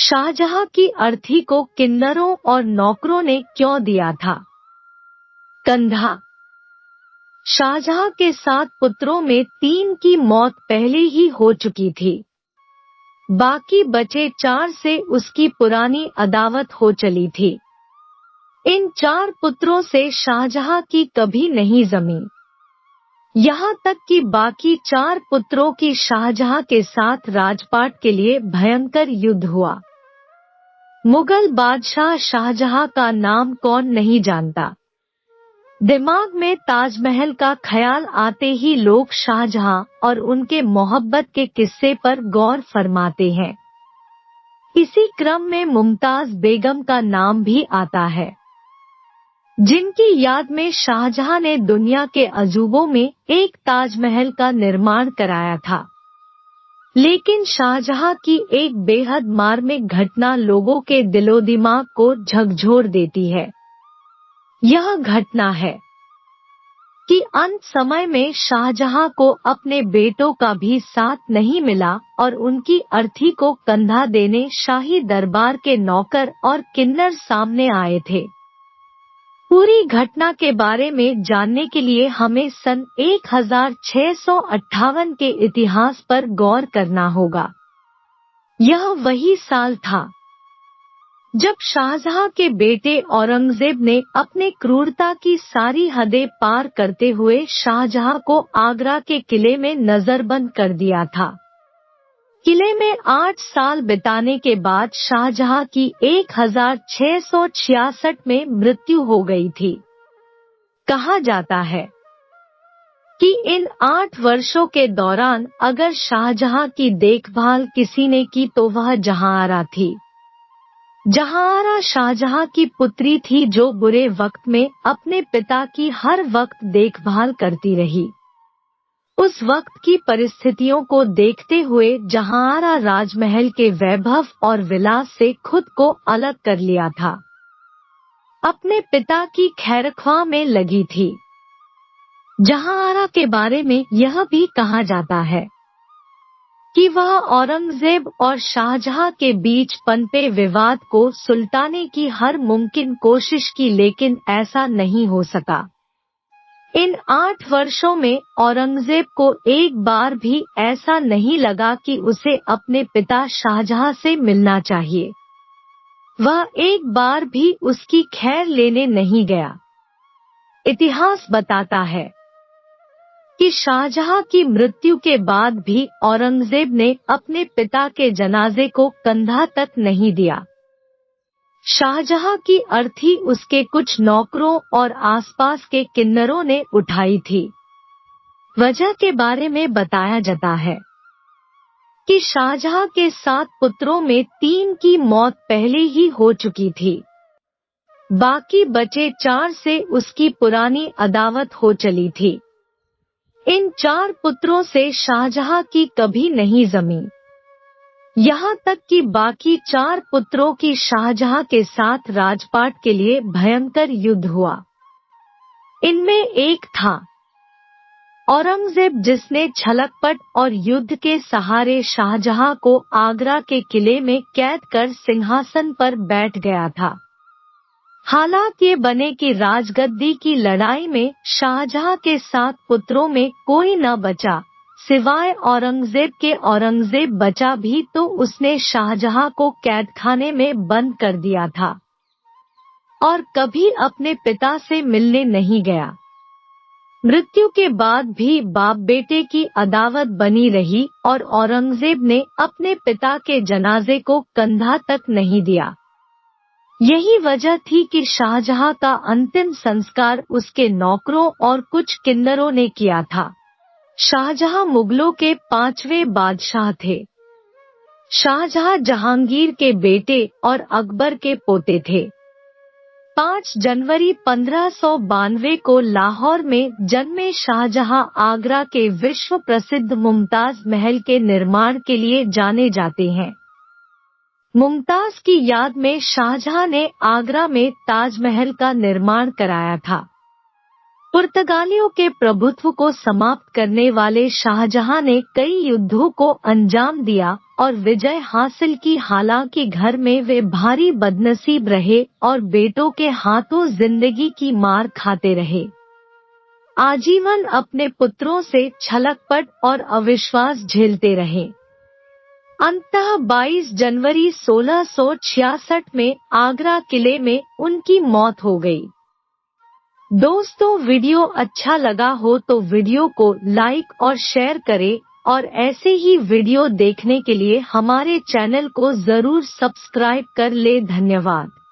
शाहजहां की अर्थी को किन्नरों और नौकरों ने क्यों दिया था? कंधा। शाहजहां के 7 पुत्रों में 3 की मौत पहले ही हो चुकी थी। बाकी बचे 4 से उसकी पुरानी अदावत हो चली थी। इन 4 पुत्रों से शाहजहां की कभी नहीं जमी। यहाँ तक कि बाकी 4 पुत्रों की शाहजहां के साथ राजपाट के लिए भयंकर युद्ध हुआ। मुगल बादशाह शाहजहां का नाम कौन नहीं जानता। दिमाग में ताजमहल का ख्याल आते ही लोग शाहजहां और उनके मोहब्बत के किस्से पर गौर फरमाते हैं। इसी क्रम में मुमताज बेगम का नाम भी आता है, जिनकी याद में शाहजहां ने दुनिया के अजूबों में एक ताजमहल का निर्माण कराया था। लेकिन शाहजहां की एक बेहद मार्मिक घटना लोगों के दिलो दिमाग को झकझोर देती है। यह घटना है कि अंत समय में शाहजहां को अपने बेटों का भी साथ नहीं मिला और उनकी अर्थी को कंधा देने शाही दरबार के नौकर और किन्नर सामने आए थे। पूरी घटना के बारे में जानने के लिए हमें सन 1658 के इतिहास पर गौर करना होगा। यह वही साल था जब शाहजहां के बेटे औरंगजेब ने अपने क्रूरता की सारी हदें पार करते हुए शाहजहां को आगरा के किले में नजरबंद कर दिया था। किले में 8 साल बिताने के बाद शाहजहां की 1666 में मृत्यु हो गई थी। कहा जाता है कि इन 8 वर्षों के दौरान अगर शाहजहां की देखभाल किसी ने की तो वह जहांआरा थी। जहांआरा शाहजहां की पुत्री थी जो बुरे वक्त में अपने पिता की हर वक्त देखभाल करती रही। उस वक्त की परिस्थितियों को देखते हुए जहांआरा राजमहल के वैभव और विलास से खुद को अलग कर लिया था। अपने पिता की खैरख्वाह में लगी थी। जहांआरा के बारे में यह भी कहा जाता है कि वह औरंगजेब और शाहजहां के बीच पनपे विवाद को सुलटाने की हर मुमकिन कोशिश की, लेकिन ऐसा नहीं हो सका। इन 8 वर्षों में औरंगजेब को एक बार भी ऐसा नहीं लगा कि उसे अपने पिता शाहजहां से मिलना चाहिए। वह एक बार भी उसकी खैर लेने नहीं गया। इतिहास बताता है कि शाहजहां की मृत्यु के बाद भी औरंगजेब ने अपने पिता के जनाजे को कंधा तक नहीं दिया। शाहजहां की अर्थी उसके कुछ नौकरों और आसपास के किन्नरों ने उठाई थी। वजह के बारे में बताया जाता है कि शाहजहां के 7 पुत्रों में 3 की मौत पहले ही हो चुकी थी। बाकी बचे 4 से उसकी पुरानी अदावत हो चली थी। इन 4 पुत्रों से शाहजहां की कभी नहीं जमी। यहाँ तक कि बाकी 4 पुत्रों की शाहजहां के साथ राजपाट के लिए भयंकर युद्ध हुआ। इनमें एक था औरंगजेब, जिसने छलकपट और युद्ध के सहारे शाहजहां को आगरा के किले में कैद कर सिंहासन पर बैठ गया था। हालात ये बने कि राजगद्दी की लड़ाई में शाहजहां के 7 पुत्रों में कोई न बचा सिवाय औरंगजेब के। औरंगजेब बचा भी तो उसने शाहजहां को कैदखाने में बंद कर दिया था और कभी अपने पिता से मिलने नहीं गया। मृत्यु के बाद भी बाप बेटे की अदावत बनी रही और औरंगजेब ने अपने पिता के जनाजे को कंधा तक नहीं दिया। यही वजह थी कि शाहजहां का अंतिम संस्कार उसके नौकरों और कुछ किन्नरों ने किया था। शाहजहां मुगलों के 5वें बादशाह थे। शाहजहां जहांगीर के बेटे और अकबर के पोते थे। 5 जनवरी 1592 को लाहौर में जन्मे शाहजहां आगरा के विश्व प्रसिद्ध मुमताज महल के निर्माण के लिए जाने जाते हैं। मुमताज की याद में शाहजहां ने आगरा में ताजमहल का निर्माण कराया था। पुर्तगालियों के प्रभुत्व को समाप्त करने वाले शाहजहां ने कई युद्धों को अंजाम दिया और विजय हासिल की, हालांकि घर में वे भारी बदनसीब रहे और बेटों के हाथों जिंदगी की मार खाते रहे। आजीवन अपने पुत्रों से छलकपट और अविश्वास झेलते रहे। अंततः 22 जनवरी 1666 में आगरा किले में उनकी मौत हो गई। दोस्तों, वीडियो अच्छा लगा हो तो वीडियो को लाइक और शेयर करें और ऐसे ही वीडियो देखने के लिए हमारे चैनल को जरूर सब्सक्राइब कर ले। धन्यवाद।